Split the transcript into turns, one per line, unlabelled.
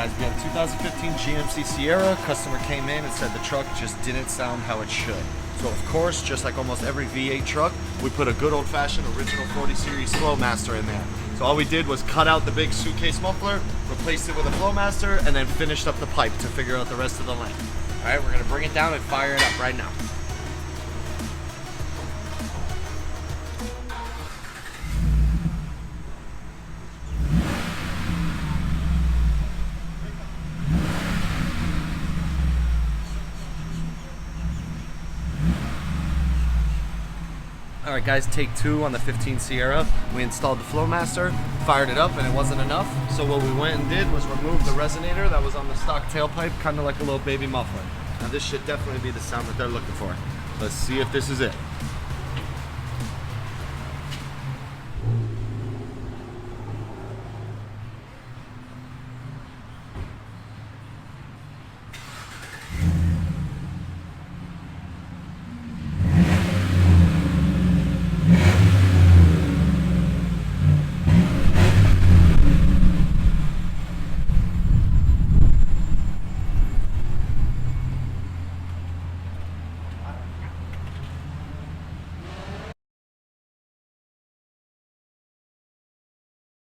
guys, we got a 2015 GMC Sierra. Customer came in and said the truck just didn't sound how it should. So of course, just like almost every V8 truck, we put a good old-fashioned original 40 series flowmaster in there. So all we did was cut out the big suitcase muffler, replaced it with a flowmaster, and then finished up the pipe to figure out the rest of the length.
All right, we're gonna bring it down and fire it up right now.
Alright guys, take two on the 15 Sierra. We installed the flowmaster, fired it up, and it wasn't enough. So what we went and did was remove the resonator that was on the stock tailpipe, kind of like a little baby muffler. Now this should definitely be the sound that they're looking for. Let's see if this is it.